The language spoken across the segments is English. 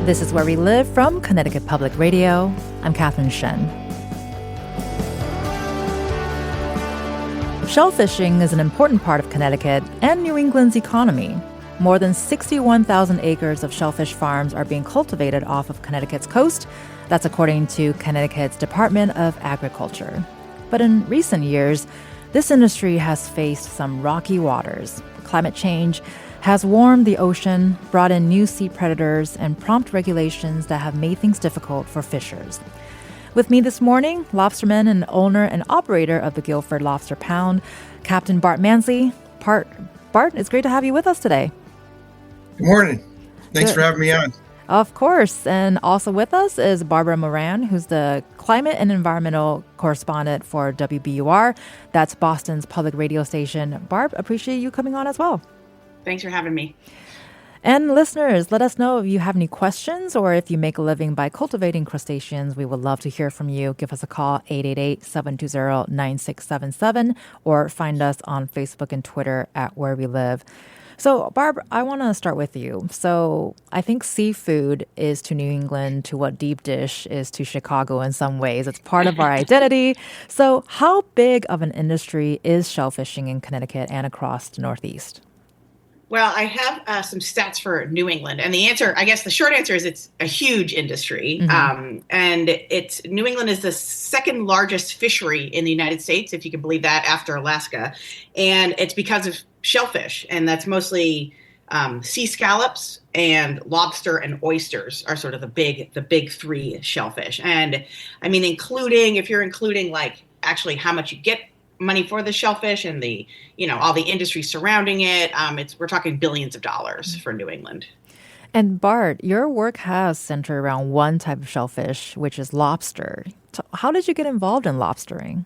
This is Where We Live from Connecticut Public Radio. I'm Catherine Shen. Shellfishing is an important part of Connecticut and New England's economy. More than 61,000 acres of shellfish farms are being cultivated off of Connecticut's coast. That's according to Connecticut's Department of Agriculture. But in recent years, this industry has faced some rocky waters. Climate change has warmed the ocean, brought in new sea predators, and prompt regulations that have made things difficult for fishers. With me this morning, lobsterman and owner and operator of the Guilford Lobster Pound, Captain Bart Mansley. Bart, it's great to have you with us today. Good morning. Thanks for having me on. Of course. And also with us is Barbara Moran, who's the climate and environmental correspondent for WBUR. That's Boston's public radio station. Barb, appreciate you coming on as well. Thanks for having me. And listeners, let us know if you have any questions or if you make a living by cultivating crustaceans. We would love to hear from you. Give us a call, 888-720-9677, or find us on Facebook and Twitter at Where We Live. So, Barb, I want to start with you. So I think seafood is to New England to what deep dish is to Chicago in some ways. It's part of our identity. So how big of an industry is shellfishing in Connecticut and across the Northeast? Well, I have some stats for New England, and the answer, I guess the short answer is it's a huge industry. And New England is the second largest fishery in the United States, if you can believe that, after Alaska. And it's because of shellfish, and that's mostly sea scallops and lobster and oysters are sort of the big three shellfish. And I mean, if you're including like actually how much you get money for the shellfish and the, all the industry surrounding it, we're talking billions of dollars for New England. And Bart, your work has centered around one type of shellfish, which is lobster. So how did you get involved in lobstering?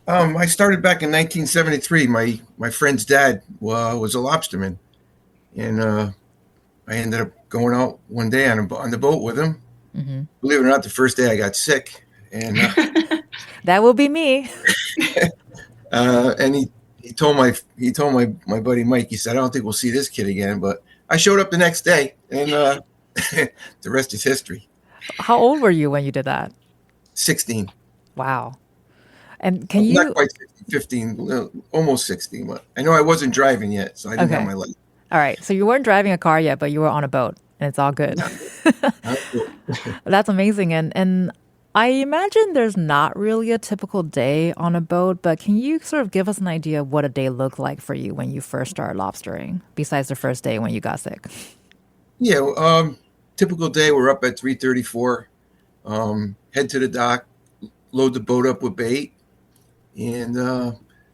I started back in 1973. My friend's dad was a lobsterman, and I ended up going out one day on the boat with him. Mm-hmm. Believe it or not, the first day I got sick, and that will be me. And he told my buddy Mike. He said, "I don't think we'll see this kid again." But I showed up the next day, and the rest is history. How old were you when you did that? 16. Wow. And not quite 15, almost 16. But I know I wasn't driving yet, so I didn't have my license. All right. So you weren't driving a car yet, but you were on a boat, and it's all good. That's amazing. And I imagine there's not really a typical day on a boat, but can you sort of give us an idea of what a day looked like for you when you first started lobstering, besides the first day when you got sick? Yeah, typical day, we're up at 3:34, head to the dock, load the boat up with bait, and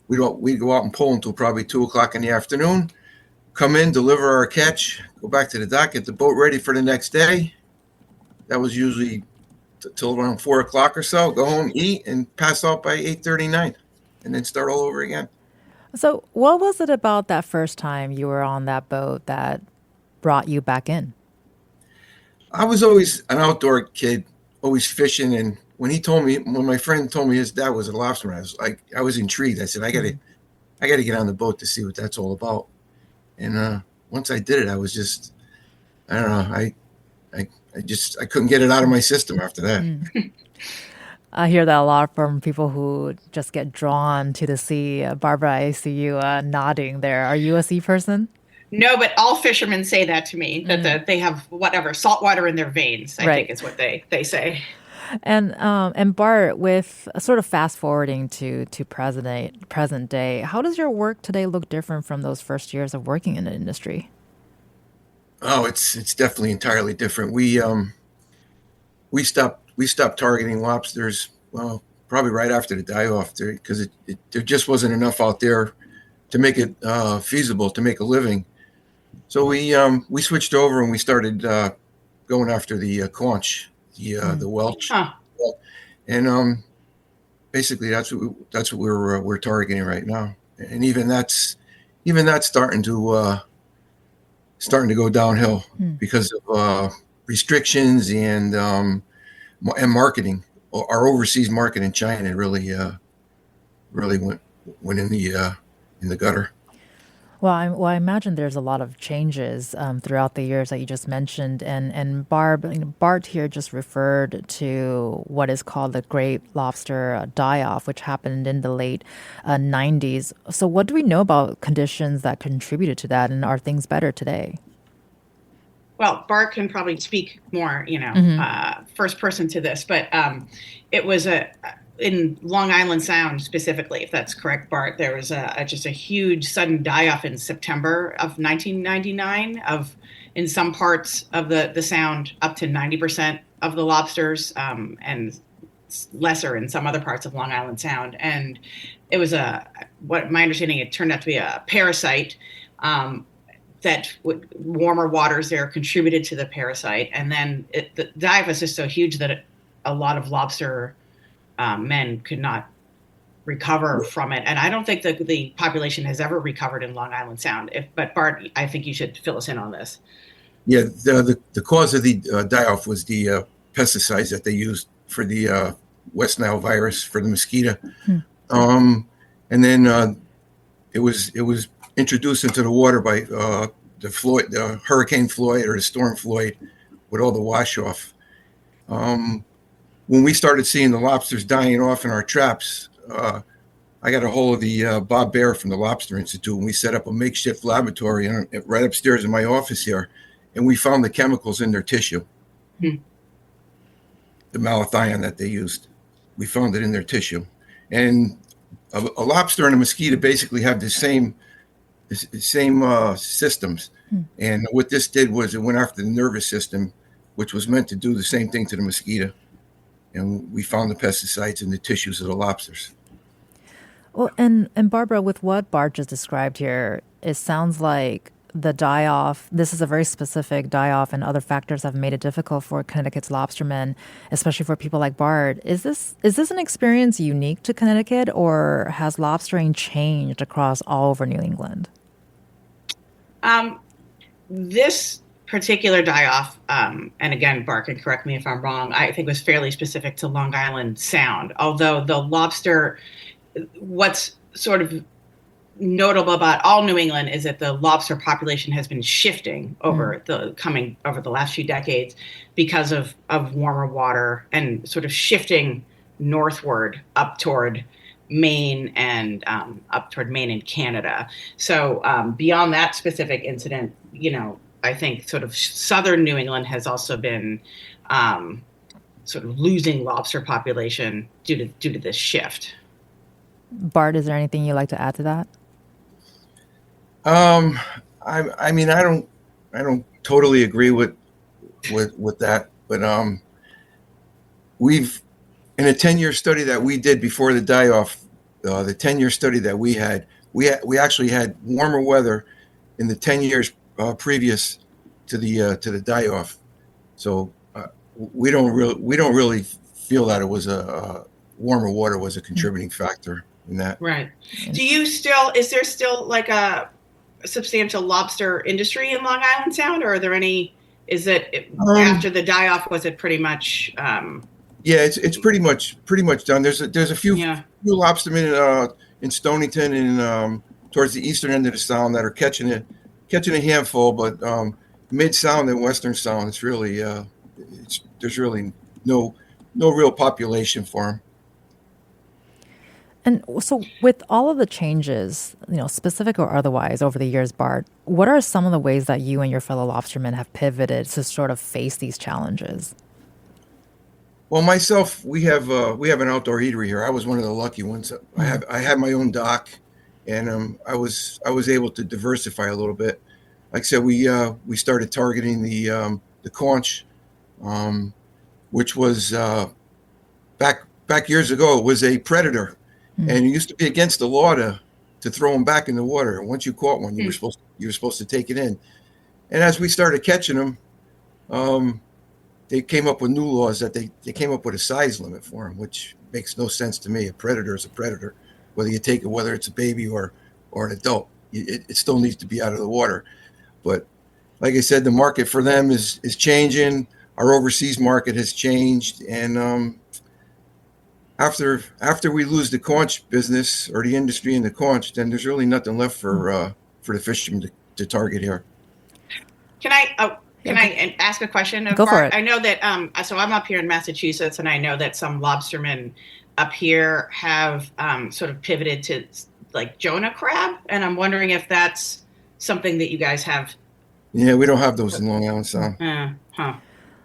we'd go out and pull until probably 2 o'clock in the afternoon, come in, deliver our catch, go back to the dock, get the boat ready for the next day. That was usually till around 4 o'clock or so, go home, eat, and pass out by 8:39, and then start all over again. So what was it about that first time you were on that boat that brought you back in? I was always an outdoor kid, always fishing, and when my friend told me his dad was a lobsterman, I was intrigued. I said, I gotta get on the boat to see what that's all about. And once I did it, I was just, I don't know, I couldn't get it out of my system after that. I hear that a lot from people who just get drawn to the sea. Barbara, I see you nodding there. Are you a sea person? No, but all fishermen say that to me, that they have salt water in their veins, I think is what they say. And Bart, with sort of fast forwarding to present day, how does your work today look different from those first years of working in the industry? Oh, it's definitely entirely different. We stopped targeting lobsters probably right after the die-off there, because there just wasn't enough out there to make it feasible to make a living. So we switched over and we started going after the conch, the welch, and basically that's what we're targeting right now. And even that's starting to go downhill because of restrictions and marketing. Our overseas market in China really went in the gutter. Well, I imagine there's a lot of changes throughout the years that you just mentioned, and Barb, Bart here just referred to what is called the Great Lobster die-off, which happened in the late '90s. So, what do we know about conditions that contributed to that, and are things better today? Well, Bart can probably speak more, first person to this, but it was in Long Island Sound specifically, if that's correct, Bart. There was just a huge sudden die-off in September of 1999 of in some parts of the sound up to 90% of the lobsters, and lesser in some other parts of Long Island Sound. And it was what my understanding, it turned out to be a parasite. That warmer waters there contributed to the parasite, and then the dive was just so huge that a lot of lobster men could not recover from it. And I don't think that the population has ever recovered in Long Island Sound. But Bart, I think you should fill us in on this. Yeah, the cause of the die-off was the pesticides that they used for the West Nile virus for the mosquito. And then it was introduced into the water by the Hurricane Floyd or the Storm Floyd with all the wash off. When we started seeing the lobsters dying off in our traps, I got a hold of the Bob Bear from the Lobster Institute, and we set up a makeshift laboratory right upstairs in my office here, and we found the chemicals in their tissue, the malathion that they used. We found it in their tissue, and a lobster and a mosquito basically have the same systems. And what this did was it went after the nervous system, which was meant to do the same thing to the mosquito. And we found the pesticides in the tissues of the lobsters. Well, and Barbara, with what Bart just described here, it sounds like the die-off, this is a very specific die-off, and other factors have made it difficult for Connecticut's lobstermen, especially for people like Bart. Is this an experience unique to Connecticut, or has lobstering changed across all over New England? This particular die-off, and again, Bart can correct me if I'm wrong, I think was fairly specific to Long Island Sound. Although the lobster, what's sort of notable about all New England is that the lobster population has been shifting over the last few decades because of warmer water and sort of shifting northward up toward Maine and Canada. So beyond that specific incident, I think sort of southern New England has also been sort of losing lobster population due to this shift. Bart, is there anything you'd like to add to that? I mean, I don't totally agree with that, but we've in a 10-year study that we did before the die-off, the 10-year study that we actually had warmer weather in the 10 years previous to the die-off. So we don't really feel that it was a warmer water was a contributing factor in that. Right. Is there still like a substantial lobster industry in Long Island Sound, or are there any? Is it after the die-off? Was it pretty much? Yeah, it's pretty much done. There's a few lobstermen in Stonington and towards the eastern end of the sound that are catching a handful, but mid sound and western sound, it's really there's really no real population for them. And so, with all of the changes, specific or otherwise, over the years, Bart, what are some of the ways that you and your fellow lobstermen have pivoted to sort of face these challenges? Well, myself, we have an outdoor eatery here. I was one of the lucky ones. I had my own dock, and I was able to diversify a little bit. Like I said, we started targeting the conch, which was back years ago. It was a predator. And it used to be against the law to throw them back in the water. And once you caught one, you were supposed to take it in. And as we started catching them, they came up with new laws that they came up with a size limit for them, which makes no sense to me. A predator is a predator, whether you take it, whether it's a baby or an adult. It still needs to be out of the water. But like I said, the market for them is changing. Our overseas market has changed, and after we lose the conch business or the industry in the conch, then there's really nothing left for for the fishermen to target here. Can I ask a question of Go for Bart? it. I know that so I'm up here in Massachusetts, and I know that some lobstermen up here have sort of pivoted to like Jonah crab, and I'm wondering if that's something that you guys have. Yeah, we don't have those in Long Island Sound. Huh.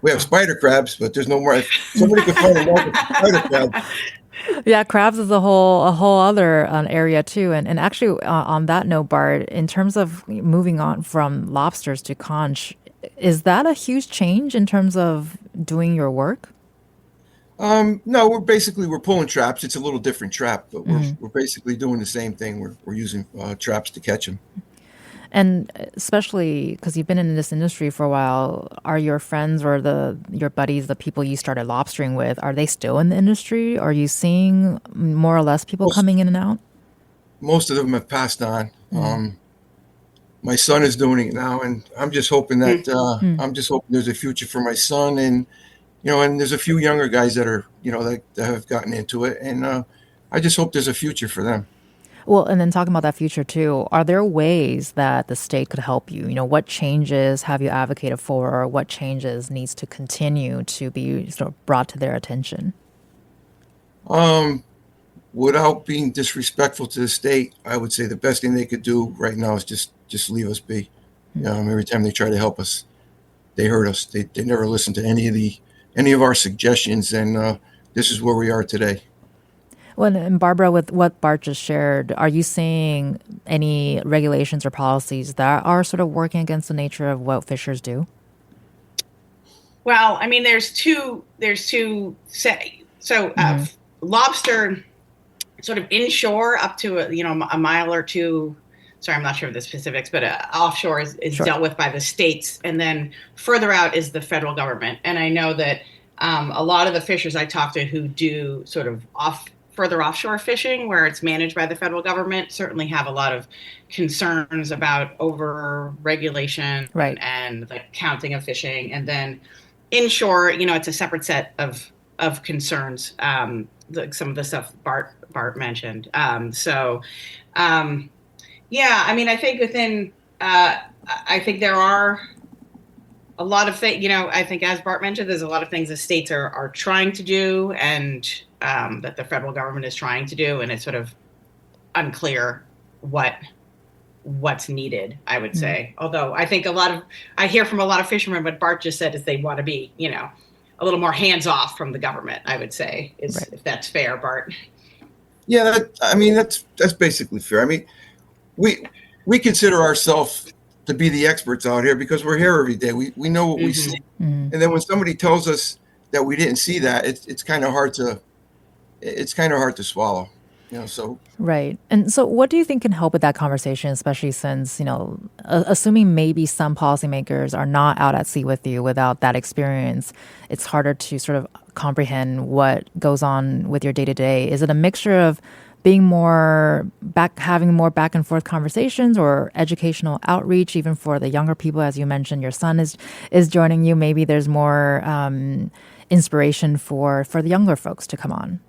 We have spider crabs, but there's no more. If somebody could find a market for spider crabs. Yeah, crabs is a whole other area too. And actually, on that note, Bart, in terms of moving on from lobsters to conch, is that a huge change in terms of doing your work? No, we're pulling traps. It's a little different trap, but we're basically doing the same thing. We're using traps to catch them. And especially because you've been in this industry for a while, are your friends or your buddies, the people you started lobstering with, are they still in the industry? Are you seeing more or less people coming in and out? Most of them have passed on. My son is doing it now, and I'm just hoping there's a future for my son, and and there's a few younger guys that are that have gotten into it, and I just hope there's a future for them. Well, and then talking about that future too, are there ways that the state could help you? What changes have you advocated for, or what changes needs to continue to be sort of brought to their attention? Without being disrespectful to the state, I would say the best thing they could do right now is just leave us be. Every time they try to help us, they hurt us. They never listen to any of our suggestions, and this is where we are today. Well, and Barbara, with what Bart just shared, are you seeing any regulations or policies that are sort of working against the nature of what fishers do? Well, I mean, there's two. Lobster, sort of inshore up to a mile or two. Sorry, I'm not sure of the specifics, but offshore is Sure. dealt with by the states, and then further out is the federal government. And I know that a lot of the fishers I talk to who do sort of further offshore fishing, where it's managed by the federal government, certainly have a lot of concerns about over regulation Right. and the counting of fishing. And then inshore, it's a separate set of concerns. Some of the stuff Bart mentioned. Yeah, I mean, I think I think there are a lot of things, I think as Bart mentioned, there's a lot of things the states are trying to do, and that the federal government is trying to do, and it's sort of unclear what's needed, I would say. Although I think I hear from a lot of fishermen, what Bart just said is they want to be, a little more hands off from the government, I would say, if that's fair, Bart. Yeah, that's basically fair. I mean, we consider ourselves to be the experts out here because we're here every day. We know what we see, and then when somebody tells us that we didn't see that, it's kind of hard to swallow. So Right. And so what do you think can help with that conversation, especially since, assuming maybe some policymakers are not out at sea with you without that experience, it's harder to sort of comprehend what goes on with your day to day. Is it a mixture of having more back and forth conversations or educational outreach, even for the younger people? As you mentioned, your son is joining you. Maybe there's more inspiration for the younger folks to come on.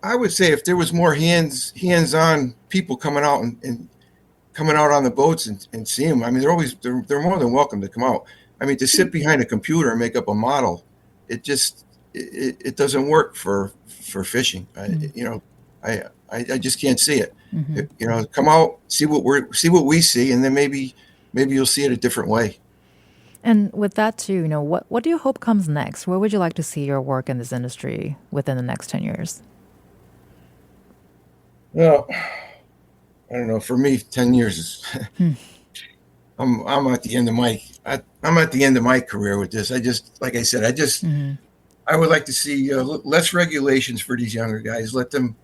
I would say if there was more hands-on people coming out and coming out on the boats and see them. I mean, they're more than welcome to come out. I mean, to sit behind a computer and make up a model, it doesn't work for fishing. I just can't see it. Come out, see what we see, and then maybe you'll see it a different way. And with that too, what do you hope comes next? Where would you like to see your work in this industry within the next 10 years? Well, I don't know. For me, 10 years is. I'm at the end of my career with this. Like I said, I would like to see less regulations for these younger guys. Let them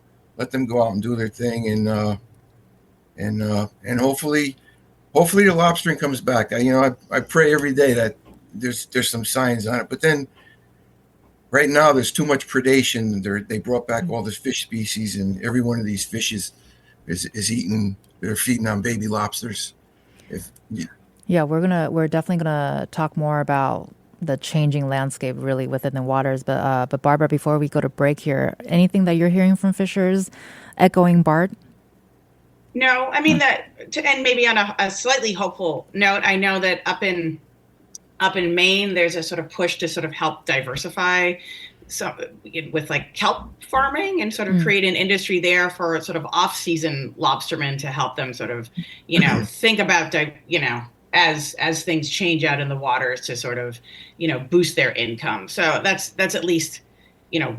go out and do their thing, and hopefully the lobstering comes back. I pray every day that there's some signs on it. But then right now there's too much predation. They brought back all this fish species, and every one of these fishes is eating. They're feeding on baby lobsters. Yeah, we're definitely gonna talk more about the changing landscape really within the waters. But Barbara, before we go to break here, anything that you're hearing from fishers echoing Bart? No, I mean that to end maybe on a slightly hopeful note. I know that up in Maine, there's a sort of push to sort of help diversify so with like kelp farming and sort of Mm. create an industry there for sort of off-season lobstermen to help them sort of, think about, as things change out in the waters to sort of, boost their income. So that's at least,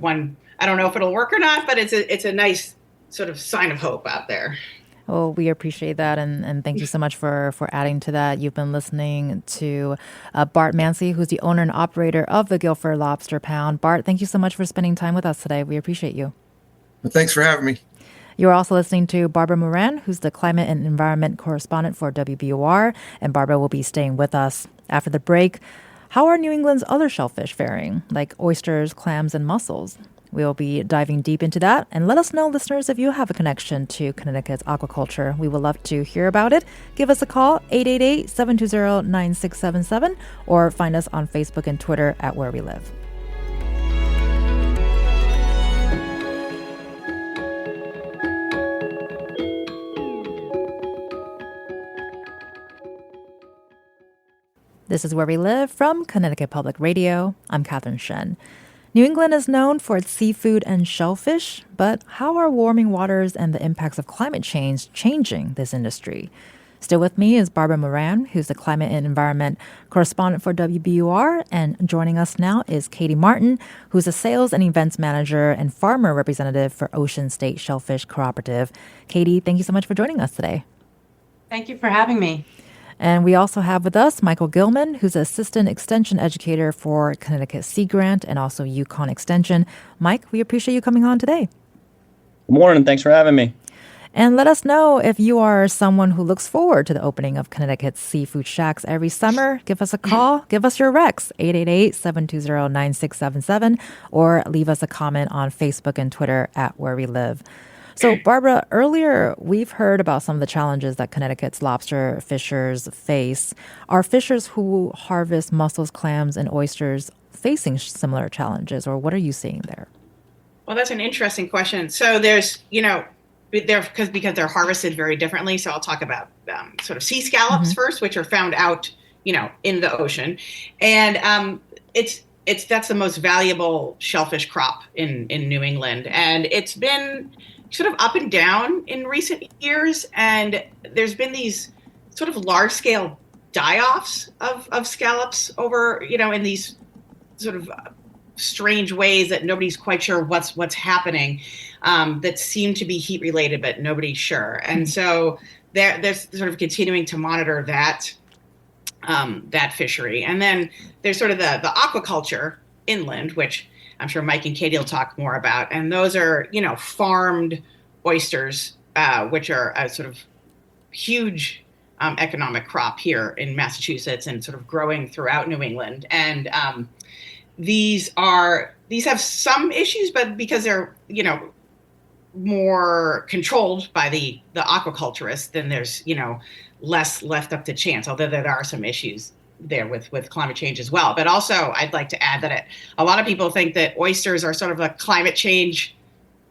one. I don't know if it'll work or not, but it's a nice sort of sign of hope out there. Well, we appreciate that, and thank you so much for adding to that. You've been listening to Bart Mancy, who's the owner and operator of the Guilford Lobster Pound. Bart, thank you so much for spending time with us today. We appreciate you. Well, thanks for having me. You're also listening to Barbara Moran, who's the climate and environment correspondent for WBUR, and Barbara will be staying with us after the break. How are New England's other shellfish faring, like oysters, clams, and mussels? We'll be diving deep into that. And let us know, listeners, if you have a connection to Connecticut's aquaculture. We would love to hear about it. Give us a call, 888-720-9677, or find us on Facebook and Twitter at Where We Live. This is Where We Live from Connecticut Public Radio. I'm Katherine Shen. New England is known for its seafood and shellfish, but how are warming waters and the impacts of climate change changing this industry? Still with me is Barbara Moran, who's the climate and environment correspondent for WBUR, and joining us now is Katie Martin, who's a sales and events manager and farmer representative for Ocean State Shellfish Cooperative. Katie, thank you so much for joining us today. Thank you for having me. And we also have with us Michael Gilman, who's assistant extension educator for Connecticut Sea Grant and also Yukon Extension. Mike, we appreciate you coming on today. Good morning. Thanks for having me. And let us know if you are someone who looks forward to the opening of Connecticut's seafood shacks every summer. Give us a call. Give us your recs, 888-720-9677, or leave us a comment on Facebook and Twitter at Where We Live. So, Barbara, earlier we've heard about some of the challenges that Connecticut's lobster fishers face. Are fishers who harvest mussels, clams, and oysters facing similar challenges, or what are you seeing there? Well, that's an interesting question. So there's, because they're harvested very differently. So I'll talk about sort of sea scallops first, which are found out, in the ocean, and that's the most valuable shellfish crop in New England, and it's been sort of up and down in recent years, and there's been these sort of large-scale die-offs of scallops over, in these sort of strange ways that nobody's quite sure what's happening, that seem to be heat-related, but nobody's sure. And so they're sort of continuing to monitor that fishery. And then there's sort of the aquaculture inland, which I'm sure Mike and Katie will talk more about. And those are, farmed oysters, which are a sort of huge economic crop here in Massachusetts and sort of growing throughout New England. And these have some issues, but because they're, more controlled by the aquaculturists, then there's, less left up to chance, although there are some issues there with climate change as well. But also, I'd like to add that a lot of people think that oysters are sort of a climate change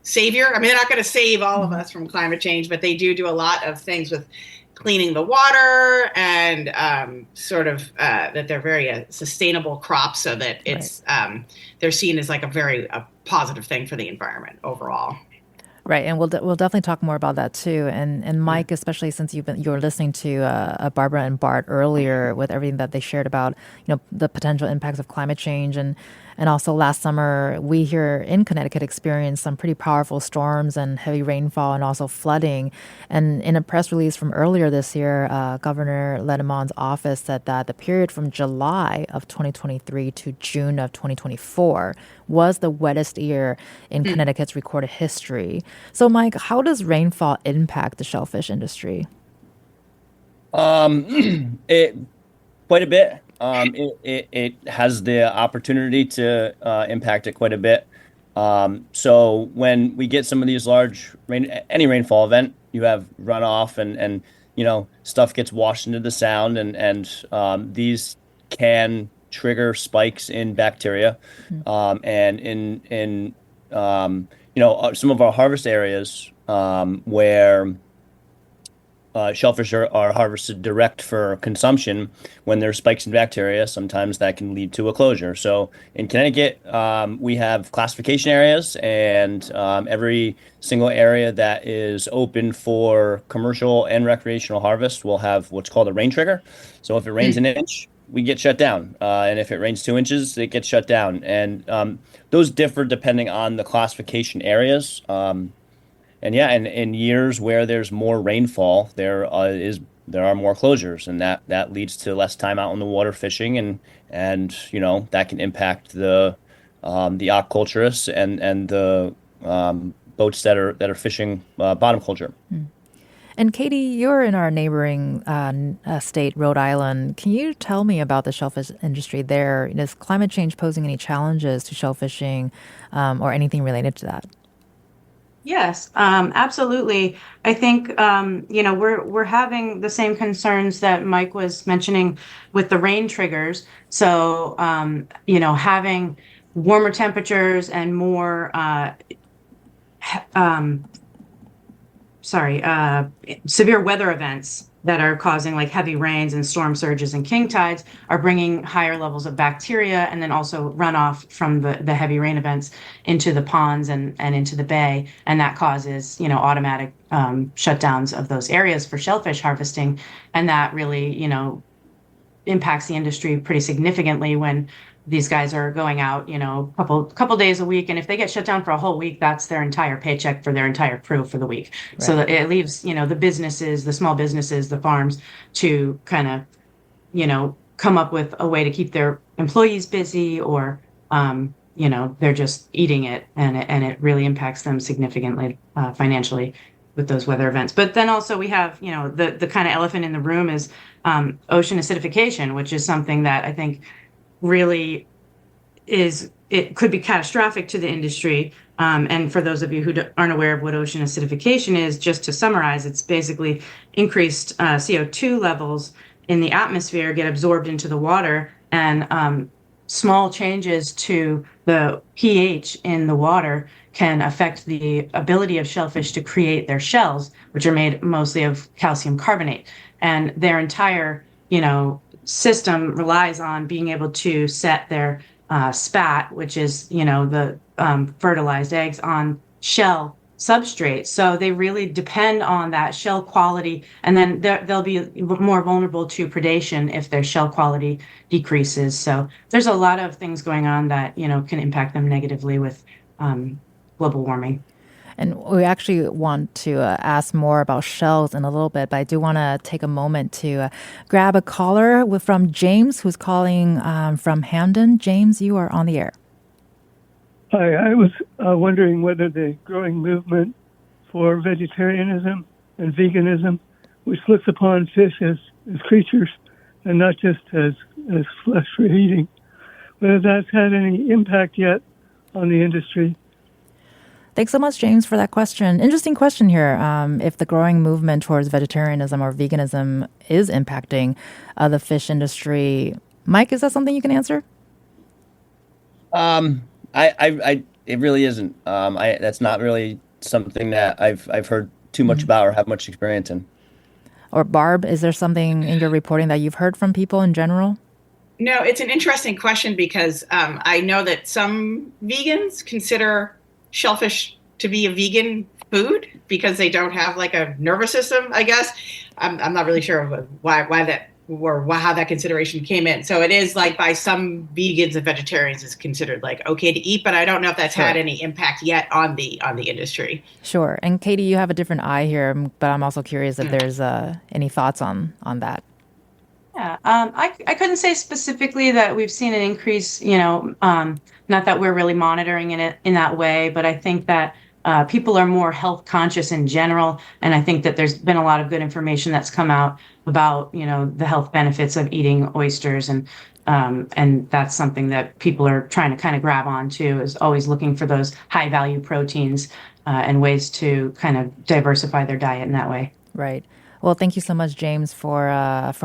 savior. I mean, they're not going to save all of us from climate change, but they do a lot of things with cleaning the water and that they're very sustainable crops, so that it's they're seen as like a positive thing for the environment overall. Right, and we'll definitely talk more about that too. And Mike, especially since you were listening to Barbara and Bart earlier with everything that they shared about the potential impacts of climate change, and also last summer we here in Connecticut experienced some pretty powerful storms and heavy rainfall and also flooding. And in a press release from earlier this year, Governor Lenemon's office said that the period from July of 2023 to June of 2024 was the wettest year in Connecticut's recorded history. So, Mike, how does rainfall impact the shellfish industry? Quite a bit. It has the opportunity to impact it quite a bit. So when we get some of these large any rainfall event, you have runoff and stuff gets washed into the sound, and these can trigger spikes in bacteria, and in some of our harvest areas where shellfish are harvested direct for consumption, when there's spikes in bacteria, sometimes that can lead to a closure. So in Connecticut, we have classification areas, and every single area that is open for commercial and recreational harvest will have what's called a rain trigger. So if it rains an inch, we get shut down. And if it rains 2 inches, it gets shut down. And those differ depending on the classification areas. And yeah, and in years where there's more rainfall, there are more closures, and that leads to less time out in the water fishing, and that can impact the aquaculturists and the boats that are fishing bottom culture. And Katie, you're in our neighboring state, Rhode Island. Can you tell me about the shellfish industry there? Is climate change posing any challenges to shellfishing or anything related to that? Yes, absolutely. I think we're having the same concerns that Mike was mentioning with the rain triggers. So having warmer temperatures and more severe weather events that are causing like heavy rains and storm surges and king tides are bringing higher levels of bacteria, and then also runoff from the heavy rain events into the ponds and into the bay. And that causes, automatic shutdowns of those areas for shellfish harvesting. And that really, impacts the industry pretty significantly when these guys are going out, couple days a week. And if they get shut down for a whole week, that's their entire paycheck for their entire crew for the week. Right. So that it leaves, the businesses, the small businesses, the farms to kind of, come up with a way to keep their employees busy, or, they're just eating it, and it really impacts them significantly financially with those weather events. But then also we have, the kind of elephant in the room is ocean acidification, which is something that I think really it could be catastrophic to the industry. And for those of you who aren't aware of what ocean acidification is, just to summarize, it's basically increased CO2 levels in the atmosphere get absorbed into the water, and small changes to the pH in the water can affect the ability of shellfish to create their shells, which are made mostly of calcium carbonate. And their entire, system relies on being able to set their spat, which is, the fertilized eggs, on shell substrate. So they really depend on that shell quality, and then they'll be more vulnerable to predation if their shell quality decreases. So there's a lot of things going on that, can impact them negatively with global warming. And we actually want to ask more about shells in a little bit, but I do want to take a moment to grab a caller from James, who's calling from Hamden. James, you are on the air. Hi, I was wondering whether the growing movement for vegetarianism and veganism, which looks upon fish as creatures and not just as flesh for eating, whether that's had any impact yet on the industry. Thanks so much, James, for that question. Interesting question here. If the growing movement towards vegetarianism or veganism is impacting the fish industry. Mike, is that something you can answer? It really isn't. That's not really something that I've heard too much about or have much experience in. Or Barb, is there something in your reporting that you've heard from people in general? No, it's an interesting question because I know that some vegans consider shellfish to be a vegan food because they don't have like a nervous system, I guess. I'm not really sure why that or how that consideration came in. So it is like by some vegans and vegetarians is considered like okay to eat, but I don't know if that's had any impact yet on the industry. Sure. And Katie, you have a different eye here, but I'm also curious if there's any thoughts on that. Yeah, I couldn't say specifically that we've seen an increase, not that we're really monitoring it in that way, but I think that people are more health conscious in general. And I think that there's been a lot of good information that's come out about, the health benefits of eating oysters. And that's something that people are trying to kind of grab onto, is always looking for those high value proteins and ways to kind of diversify their diet in that way. Right. Well, thank you so much, James, for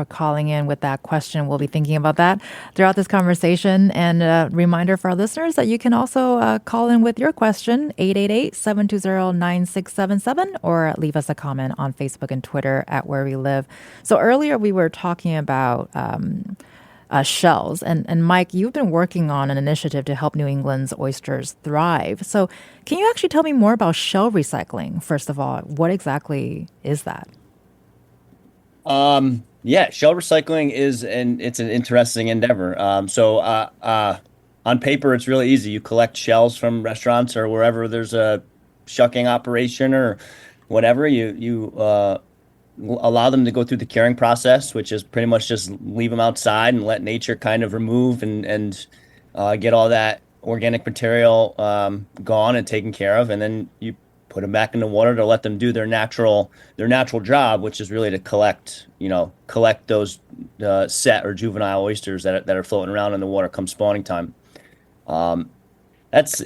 calling in with that question. We'll be thinking about that throughout this conversation. And a reminder for our listeners that you can also call in with your question, 888-720-9677, or leave us a comment on Facebook and Twitter at Where We Live. So earlier we were talking about shells. And Mike, you've been working on an initiative to help New England's oysters thrive. So can you actually tell me more about shell recycling? First of all, what exactly is that? Yeah, shell recycling it's an interesting endeavor. On paper, it's really easy. You collect shells from restaurants or wherever there's a shucking operation or whatever. You allow them to go through the curing process, which is pretty much just leave them outside and let nature kind of remove and get all that organic material gone and taken care of, and then you put them back in the water to let them do their natural job, which is really to collect those set or juvenile oysters that are floating around in the water come spawning time. Um, that's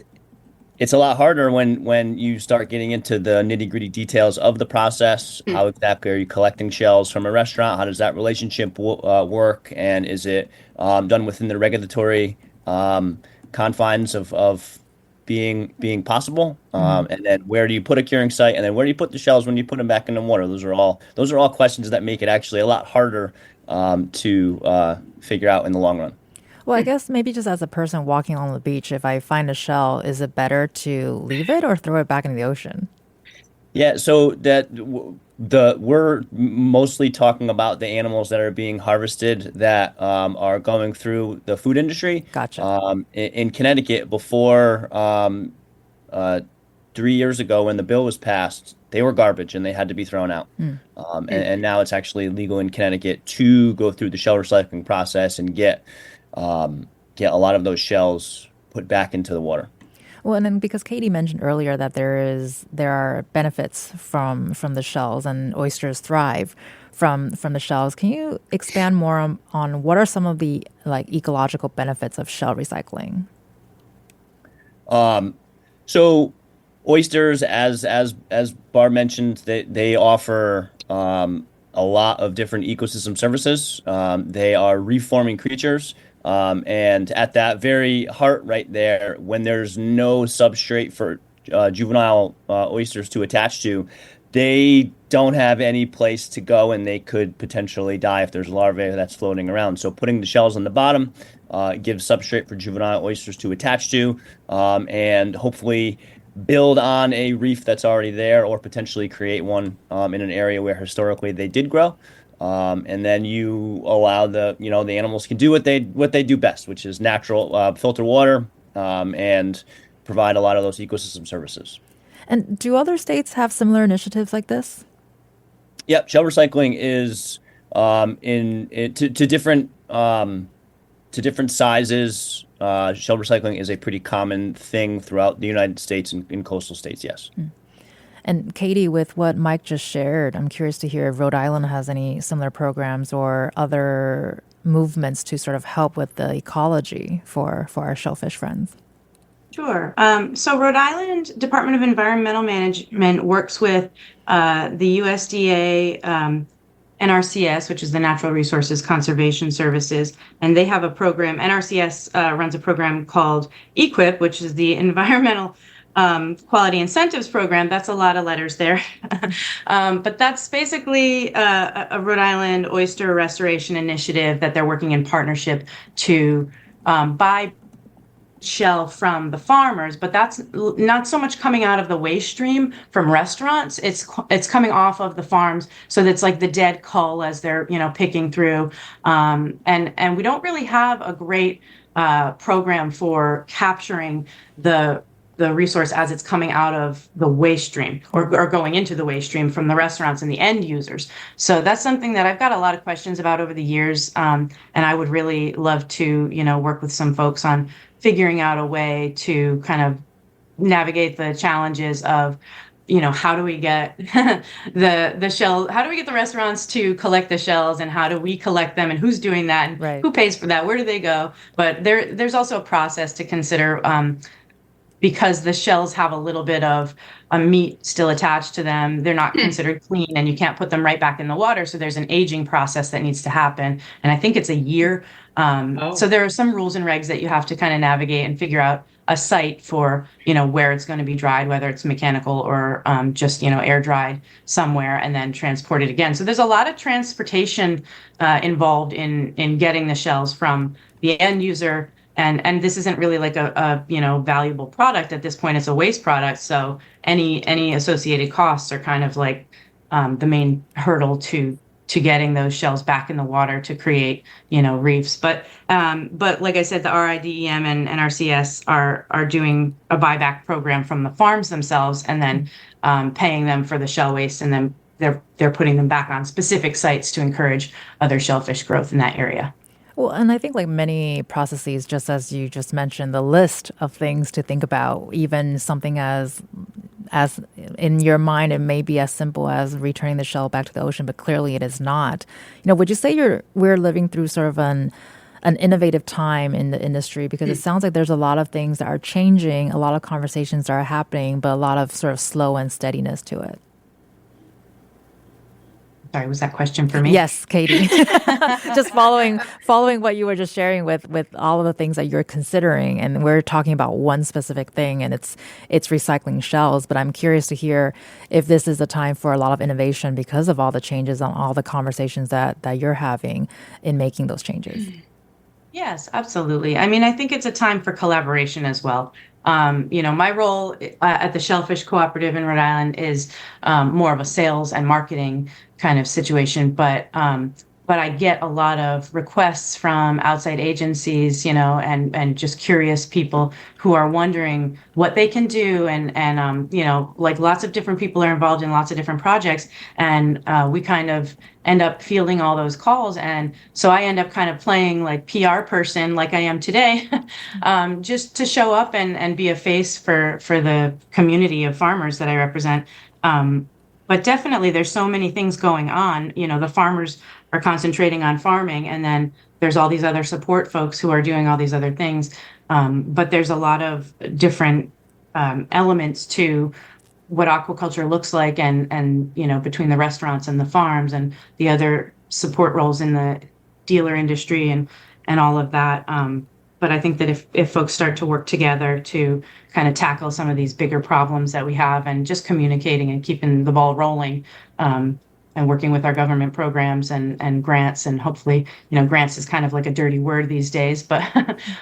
It's a lot harder when you start getting into the nitty-gritty details of the process. How exactly are you collecting shells from a restaurant? How does that relationship work? And is it done within the regulatory confines of being possible? And then where do you put a curing site? And then where do you put the shells when you put them back in the water? Those are all questions that make it actually a lot harder to figure out in the long run. Well, I guess maybe just as a person walking on the beach, if I find a shell, is it better to leave it or throw it back into the ocean? Yeah, so we're mostly talking about the animals that are being harvested that are going through the food industry. Gotcha. In Connecticut, before 3 years ago, when the bill was passed, they were garbage and they had to be thrown out. And now it's actually legal in Connecticut to go through the shell recycling process and get a lot of those shells put back into the water. Well, and then because Katie mentioned earlier that there are benefits from the shells and oysters thrive from the shells, can you expand more on what are some of the like ecological benefits of shell recycling? So oysters, as Barb mentioned, they offer a lot of different ecosystem services. They are reforming creatures. And at that very heart right there, when there's no substrate for juvenile oysters to attach to, they don't have any place to go and they could potentially die if there's larvae that's floating around. So putting the shells on the bottom gives substrate for juvenile oysters to attach to, and hopefully build on a reef that's already there or potentially create one in an area where historically they did grow. And then you allow the animals can do what they do best, which is natural filter water and provide a lot of those ecosystem services. And do other states have similar initiatives like this? Yep, shell recycling is to different sizes. Shell recycling is a pretty common thing throughout the United States and in coastal states. Yes. And Katie, with what Mike just shared, I'm curious to hear if Rhode Island has any similar programs or other movements to sort of help with the ecology for our shellfish friends. Sure. So Rhode Island Department of Environmental Management works with the USDA, NRCS, which is the Natural Resources Conservation Services, and they have a program. NRCS runs a program called EQIP, which is the Environmental Quality Incentives Program. That's a lot of letters there. But that's basically a Rhode Island oyster restoration initiative that they're working in partnership to buy shell from the farmers, but that's not so much coming out of the waste stream from restaurants. It's coming off of the farms, so that's like the dead cull as they're picking through. And we don't really have a great program for capturing the resource as it's coming out of the waste stream or going into the waste stream from the restaurants and the end users. So that's something that I've got a lot of questions about over the years. And I would really love to, work with some folks on figuring out a way to kind of navigate the challenges of, how do we get the shell? How do we get the restaurants to collect the shells, and how do we collect them, and who's doing that, and who pays for that? Where do they go? But there's also a process to consider. because the shells have a little bit of a meat still attached to them, they're not considered clean, and you can't put them right back in the water. So there's an aging process that needs to happen. And I think it's a year. So there are some rules and regs that you have to kind of navigate and figure out a site for, where it's going to be dried, whether it's mechanical or just, air dried somewhere and then transported again. So there's a lot of transportation involved in getting the shells from the end user. And this isn't really like a valuable product at this point. It's a waste product. So any associated costs are kind of like the main hurdle to getting those shells back in the water to create reefs. But like I said, the RIDEM and NRCS are doing a buyback program from the farms themselves, and then paying them for the shell waste, and then they're putting them back on specific sites to encourage other shellfish growth in that area. Well, and I think like many processes, just as you just mentioned, the list of things to think about, even something as in your mind, it may be as simple as returning the shell back to the ocean, but clearly it is not. Would you say we're living through sort of an innovative time in the industry? Because it sounds like there's a lot of things that are changing, a lot of conversations that are happening, but a lot of sort of slow and steadiness to it. Sorry, was that question for me? Yes, Katie. Just following what you were just sharing with all of the things that you're considering, and we're talking about one specific thing, and it's recycling shells. But I'm curious to hear if this is a time for a lot of innovation because of all the changes and all the conversations that you're having in making those changes. Yes, absolutely. I mean, I think it's a time for collaboration as well. My role at the Shellfish Cooperative in Rhode Island is more of a sales and marketing kind of situation, but I get a lot of requests from outside agencies, and just curious people who are wondering what they can do, and like lots of different people are involved in lots of different projects, and we kind of end up fielding all those calls, and so I end up kind of playing like PR person, like I am today, just to show up and be a face for the community of farmers that I represent. But definitely there's so many things going on. The farmers are concentrating on farming, and then there's all these other support folks who are doing all these other things. But there's a lot of different elements to what aquaculture looks like, and between the restaurants and the farms and the other support roles in the dealer industry and all of that. But I think that if folks start to work together to kind of tackle some of these bigger problems that we have, and just communicating and keeping the ball rolling, and working with our government programs and grants, and hopefully, grants is kind of like a dirty word these days, but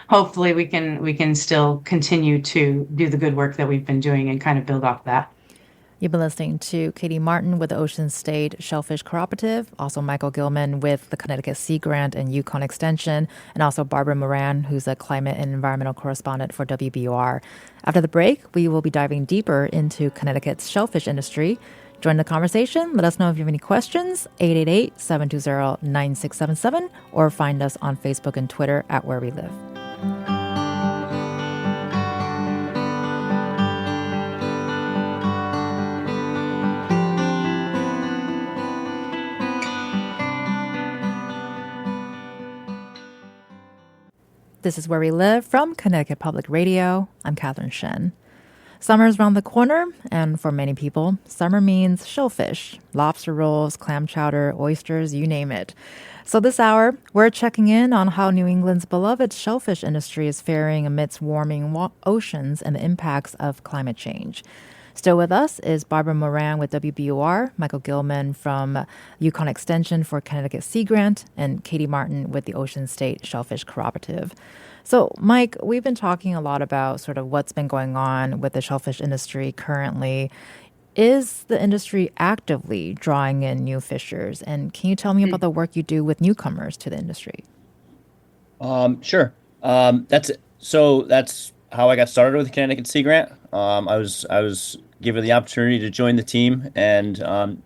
hopefully we can still continue to do the good work that we've been doing and kind of build off that. You've been listening to Katie Martin with the Ocean State Shellfish Cooperative, also Michael Gilman with the Connecticut Sea Grant and Yukon Extension, and also Barbara Moran, who's a climate and environmental correspondent for WBUR. After the break, we will be diving deeper into Connecticut's shellfish industry. Join the conversation. Let us know if you have any questions, 888-720-9677, or find us on Facebook and Twitter at Where We Live. This is Where We Live from Connecticut Public Radio. I'm Catherine Shen. Summer's around the corner, and for many people, summer means shellfish, lobster rolls, clam chowder, oysters, you name it. So this hour, we're checking in on how New England's beloved shellfish industry is faring amidst warming oceans and the impacts of climate change. Still with us is Barbara Moran with WBUR, Michael Gilman from Yukon Extension for Connecticut Sea Grant, and Katie Martin with the Ocean State Shellfish Cooperative. So, Mike, we've been talking a lot about sort of what's been going on with the shellfish industry currently. Is the industry actively drawing in new fishers? And can you tell me about the work you do with newcomers to the industry? Sure. That's how I got started with the Connecticut Sea Grant. I was given the opportunity to join the team and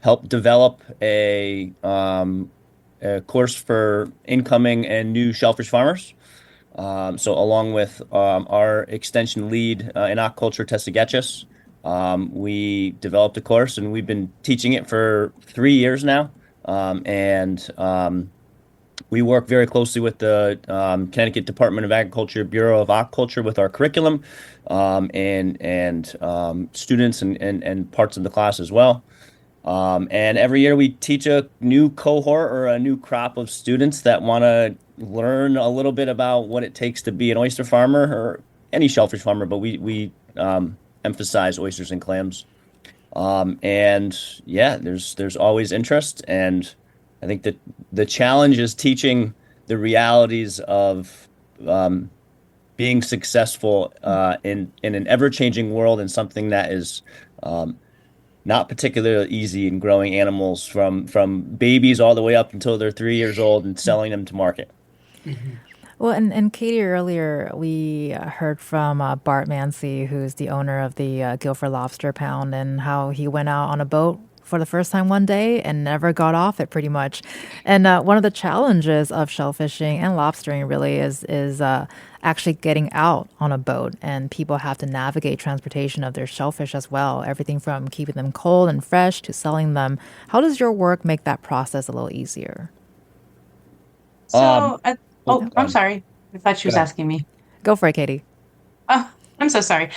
help develop a course for incoming and new shellfish farmers. So along with our extension lead in aquaculture, Tessa Getchus, we developed a course, and we've been teaching it for 3 years now. We work very closely with the Connecticut Department of Agriculture, Bureau of Aquaculture with our curriculum, and students and parts of the class as well. And every year we teach a new cohort or a new crop of students that want to learn a little bit about what it takes to be an oyster farmer or any shellfish farmer, but we emphasize oysters and clams. And yeah, there's always interest, and I think that the challenge is teaching the realities of being successful in an ever-changing world and something that is not particularly easy in growing animals from babies all the way up until they're 3 years old and selling them to market. Well, and Katie, earlier we heard from Bart Mancy, who's the owner of the Guilford Lobster Pound, and how he went out on a boat for the first time one day and never got off it pretty much. And one of the challenges of shellfishing and lobstering really is actually getting out on a boat, and people have to navigate transportation of their shellfish as well, everything from keeping them cold and fresh to selling them. How does your work make that process a little easier? Um, So, oh, I'm sorry. I thought she go was ahead. asking me. Go for it, Katie. Oh, I'm so sorry.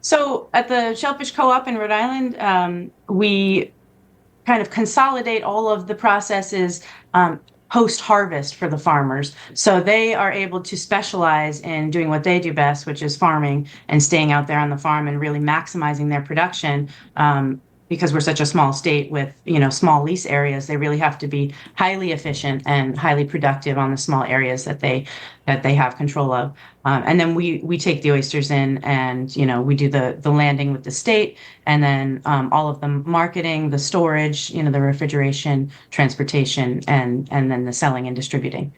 So at the Shellfish Co-op in Rhode Island, we kind of consolidate all of the processes post harvest for the farmers. So they are able to specialize in doing what they do best, which is farming and staying out there on the farm and really maximizing their production. Because we're such a small state with, small lease areas, they really have to be highly efficient and highly productive on the small areas that they have control of. And then we take the oysters in, and we do the landing with the state, and then all of the marketing, the storage, the refrigeration, transportation, and then the selling and distributing.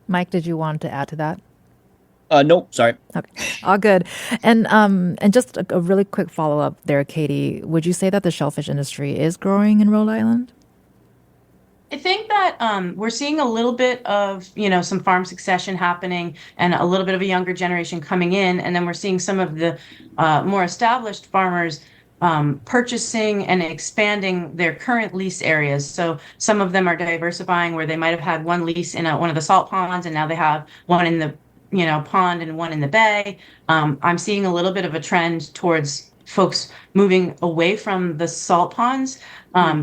Mike, did you want to add to that? Nope, sorry. Okay, all good. And just a really quick follow up there, Katie. Would you say that the shellfish industry is growing in Rhode Island? I think that we're seeing a little bit of, some farm succession happening and a little bit of a younger generation coming in. And then we're seeing some of the more established farmers purchasing and expanding their current lease areas. So some of them are diversifying, where they might have had one lease in one of the salt ponds, and now they have one in the, pond and one in the bay. I'm seeing a little bit of a trend towards folks moving away from the salt ponds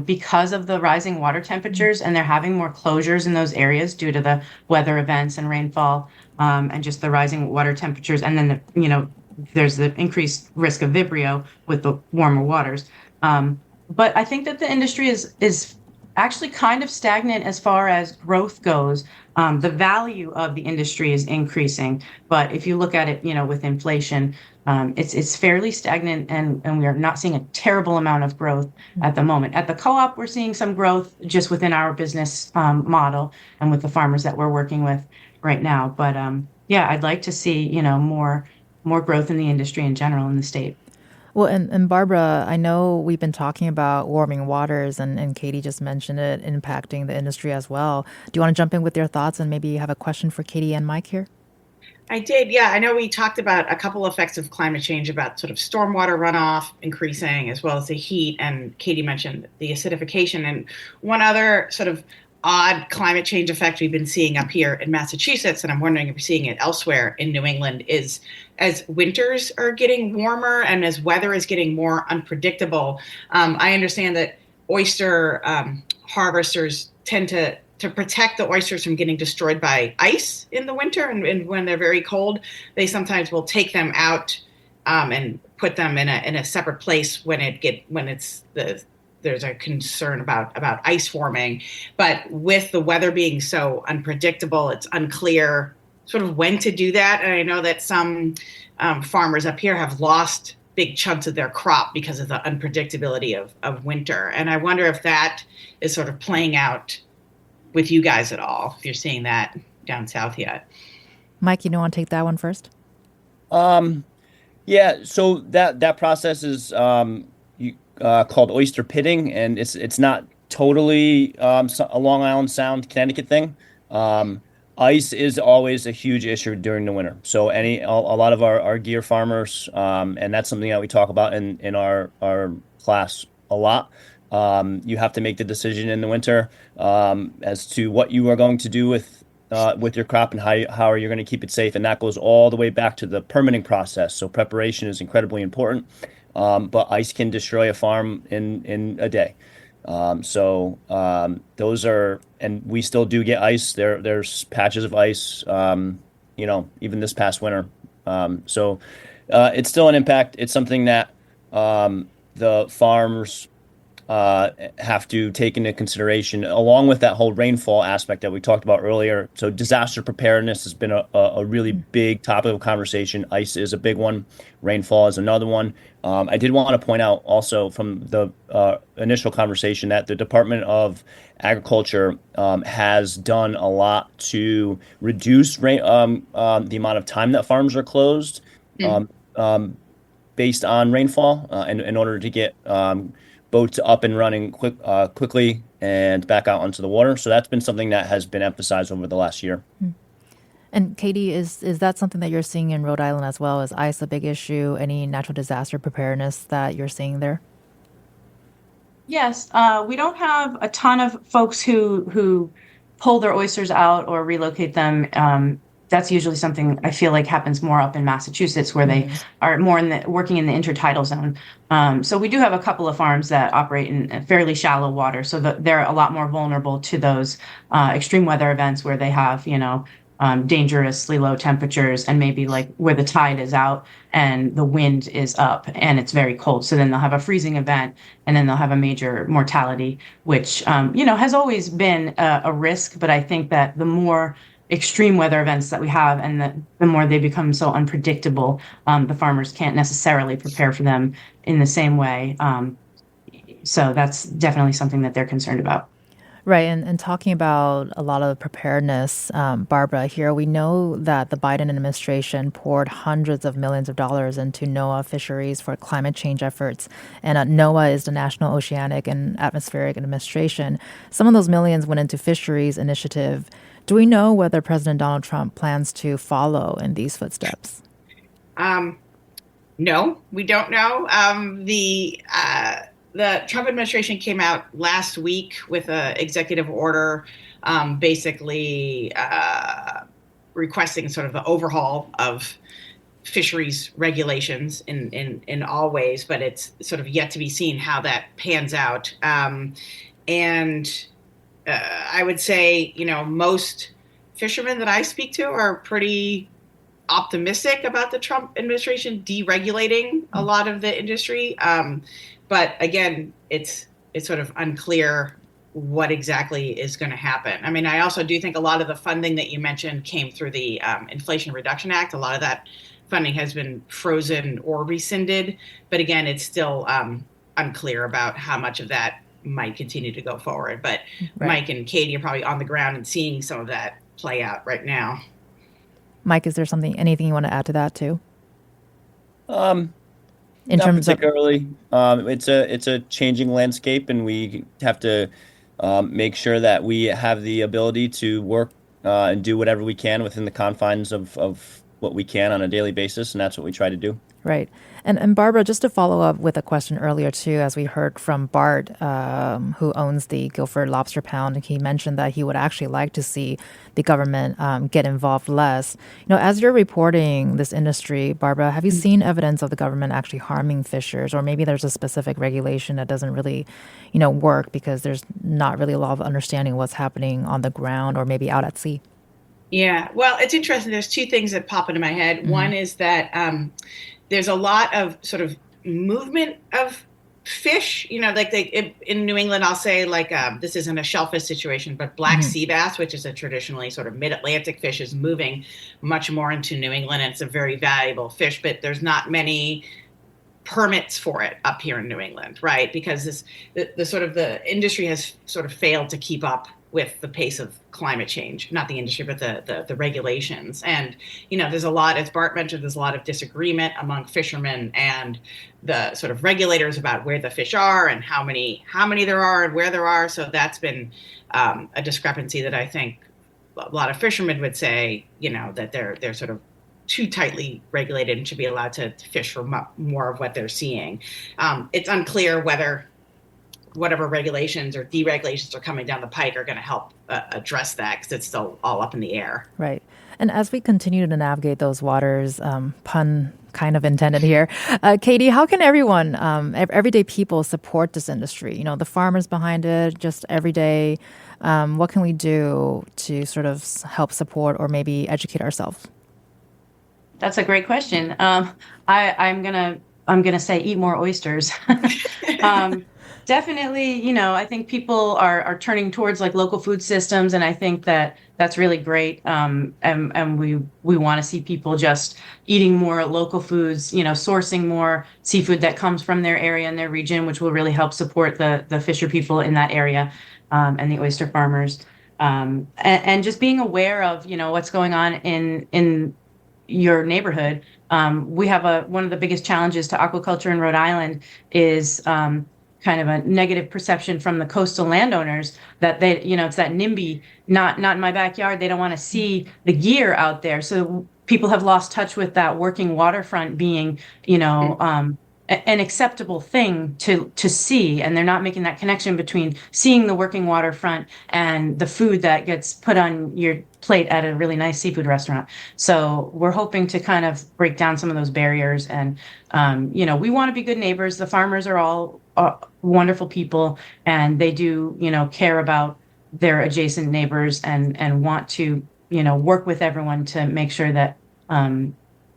because of the rising water temperatures, and they're having more closures in those areas due to the weather events and rainfall, and just the rising water temperatures. And then, there's the increased risk of Vibrio with the warmer waters. But I think that the industry is actually kind of stagnant as far as growth goes. The value of the industry is increasing, but if you look at it, with inflation, it's fairly stagnant, and we are not seeing a terrible amount of growth at the moment. At the co-op, we're seeing some growth just within our business model and with the farmers that we're working with right now. But yeah, I'd like to see more growth in the industry in general in the state. Well, and Barbara, I know we've been talking about warming waters, and Katie just mentioned it impacting the industry as well. Do you want to jump in with your thoughts and maybe have a question for Katie and Mike here? I did. Yeah. I know we talked about a couple effects of climate change, about sort of stormwater runoff increasing as well as the heat. And Katie mentioned the acidification. And one other sort of odd climate change effect we've been seeing up here in Massachusetts, and I'm wondering if you're seeing it elsewhere in New England, is as winters are getting warmer and as weather is getting more unpredictable. I understand that oyster harvesters tend to protect the oysters from getting destroyed by ice in the winter, and when they're very cold, they sometimes will take them out and put them in a separate place when there's a concern about ice forming. But with the weather being so unpredictable, it's unclear sort of when to do that. And I know that some farmers up here have lost big chunks of their crop because of the unpredictability of winter. And I wonder if that is sort of playing out with you guys at all, if you're seeing that down south yet. Mike, you don't want to take that one first? Yeah, so that process is called oyster pitting, and it's not totally a Long Island Sound, Connecticut thing. Ice is always a huge issue during the winter. So a lot of our gear farmers, and that's something that we talk about in our class a lot. You have to make the decision in the winter as to what you are going to do with your crop and how are you going to keep it safe. And that goes all the way back to the permitting process. So preparation is incredibly important. But ice can destroy a farm in a day. Those are, and we still do get ice. There's patches of ice, even this past winter. It's still an impact. It's something that the farmers have to take into consideration, along with that whole rainfall aspect that we talked about earlier. So disaster preparedness has been a really big topic of conversation. Ice is a big one. Rainfall is another one. I did want to point out also from the initial conversation that the Department of Agriculture has done a lot to reduce the amount of time that farms are closed based on rainfall in order to get boats up and running quickly and back out onto the water. So that's been something that has been emphasized over the last year. And Katie, is that something that you're seeing in Rhode Island as well? Is ice a big issue? Any natural disaster preparedness that you're seeing there? Yes, we don't have a ton of folks who pull their oysters out or relocate them. That's usually something I feel like happens more up in Massachusetts, where they are more working in the intertidal zone. So we do have a couple of farms that operate in fairly shallow water, so that they're a lot more vulnerable to those extreme weather events where they have, dangerously low temperatures and maybe like where the tide is out and the wind is up and it's very cold. So then they'll have a freezing event and then they'll have a major mortality, which, has always been a risk. But I think that the more extreme weather events that we have and the more they become so unpredictable, the farmers can't necessarily prepare for them in the same way. So that's definitely something that they're concerned about. Right. And talking about a lot of preparedness, Barbara, here, we know that the Biden administration poured hundreds of millions of dollars into NOAA fisheries for climate change efforts. And NOAA is the National Oceanic and Atmospheric Administration. Some of those millions went into fisheries initiative. Do we know whether President Donald Trump plans to follow in these footsteps? No, we don't know. The Trump administration came out last week with an executive order basically requesting sort of the overhaul of fisheries regulations in all ways, but it's sort of yet to be seen how that pans out. I would say, most fishermen that I speak to are pretty optimistic about the Trump administration deregulating a lot of the industry. But again, it's sort of unclear what exactly is going to happen. I mean, I also do think a lot of the funding that you mentioned came through the Inflation Reduction Act. A lot of that funding has been frozen or rescinded. But again, it's still unclear about how much of that might continue to go forward. But right. Mike and Katie are probably on the ground and seeing some of that play out right now. Mike, is there anything you want to add to that too? Not particularly. It's a changing landscape, and we have to make sure that we have the ability to work and do whatever we can within the confines of what we can on a daily basis, and that's what we try to do. Right. And Barbara, just to follow up with a question earlier, too, as we heard from Bart, who owns the Guilford Lobster Pound, he mentioned that he would actually like to see the government get involved less. As you're reporting this industry, Barbara, have you seen evidence of the government actually harming fishers? Or maybe there's a specific regulation that doesn't really, work because there's not really a lot of understanding of what's happening on the ground or maybe out at sea? Yeah, well, it's interesting. There's two things that pop into my head. Mm-hmm. One is that there's a lot of sort of movement of fish, like in New England, I'll say this isn't a shellfish situation, but black sea bass, which is a traditionally sort of mid-Atlantic fish, is moving much more into New England. And it's a very valuable fish, but there's not many permits for it up here in New England, right? Because the industry has sort of failed to keep up with the pace of climate change, not the industry, but the regulations. And, there's a lot, as Bart mentioned, there's a lot of disagreement among fishermen and the sort of regulators about where the fish are and how many there are and where there are. So that's been a discrepancy that I think a lot of fishermen would say, that they're sort of too tightly regulated and should be allowed to fish for more of what they're seeing. It's unclear whether whatever regulations or deregulations are coming down the pike are going to help address that, because it's still all up in the air. Right. And as we continue to navigate those waters, pun kind of intended here, Katie, how can everyone, everyday people, support this industry? You know, the farmers behind it, just everyday. What can we do to sort of help support or maybe educate ourselves? That's a great question. I'm gonna say eat more oysters. Definitely, I think people are turning towards like local food systems, and I think that's really great. And we want to see people just eating more local foods, sourcing more seafood that comes from their area and their region, which will really help support the fisher people in that area, and the oyster farmers. And just being aware of, what's going on in your neighborhood. We have one of the biggest challenges to aquaculture in Rhode Island is kind of a negative perception from the coastal landowners that it's that NIMBY, not in my backyard. They don't want to see the gear out there. So people have lost touch with that working waterfront being, an acceptable thing to see, and they're not making that connection between seeing the working waterfront and the food that gets put on your plate at a really nice seafood restaurant. So we're hoping to kind of break down some of those barriers, and we want to be good neighbors. The farmers are all wonderful people, and they do care about their adjacent neighbors and want to work with everyone to make sure that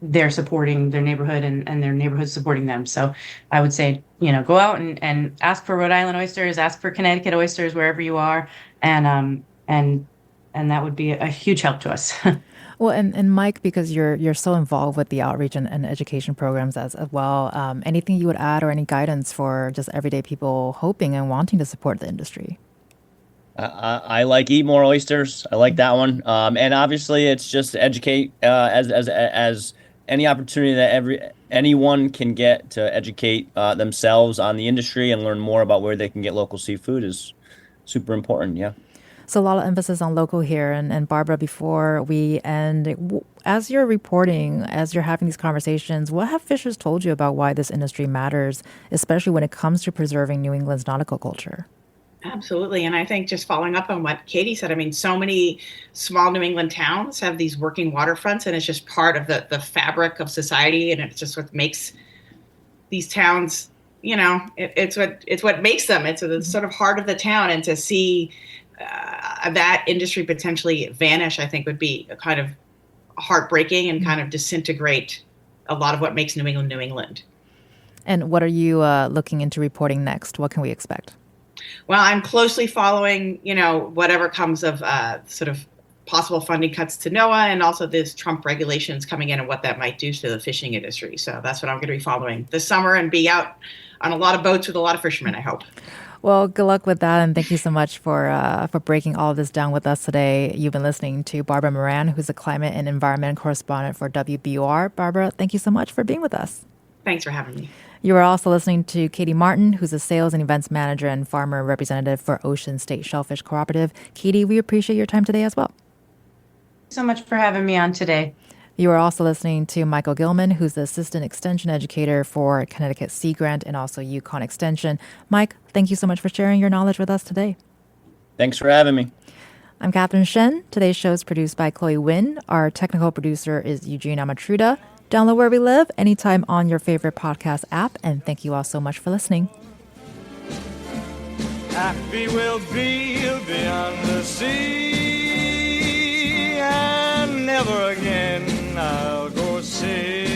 they're supporting their neighborhood and their neighborhood supporting them. So I would say, go out and ask for Rhode Island oysters, ask for Connecticut oysters wherever you are. And that would be a huge help to us. Well, and Mike, because you're so involved with the outreach and education programs as well, anything you would add or any guidance for just everyday people hoping and wanting to support the industry? I like eat more oysters. I like that one. And obviously, it's just educate as any opportunity that anyone can get to educate themselves on the industry and learn more about where they can get local seafood is super important. Yeah. So a lot of emphasis on local here. And Barbara, before we end, as you're reporting, as you're having these conversations, what have fishers told you about why this industry matters, especially when it comes to preserving New England's nautical culture? Absolutely. And I think just following up on what Katie said, I mean, so many small New England towns have these working waterfronts, and it's just part of the fabric of society. And it's just what makes these towns, it's what makes them. It's the sort of heart of the town. And to see that industry potentially vanish, I think would be a kind of heartbreaking and kind of disintegrate a lot of what makes New England, New England. And what are you looking into reporting next? What can we expect? Well, I'm closely following, whatever comes of sort of possible funding cuts to NOAA, and also this Trump regulations coming in and what that might do to the fishing industry. So that's what I'm going to be following this summer and be out on a lot of boats with a lot of fishermen, I hope. Well, good luck with that, and thank you so much for breaking all of this down with us today. You've been listening to Barbara Moran, who's a climate and environment correspondent for WBUR. Barbara, thank you so much for being with us. Thanks for having me. You are also listening to Katie Martin, who's a sales and events manager and farmer representative for Ocean State Shellfish Cooperative. Katie, we appreciate your time today as well. Thanks so much for having me on today. You are also listening to Michael Gilman, who's the assistant extension educator for Connecticut Sea Grant and also Yukon Extension. Mike, thank you so much for sharing your knowledge with us today. Thanks for having me. I'm Catherine Shen. Today's show is produced by Chloe Wynn. Our technical producer is Eugene Amatruda. Download Where We Live anytime on your favorite podcast app. And thank you all so much for listening. Happy we'll be beyond the sea, and never again I'll go sailing.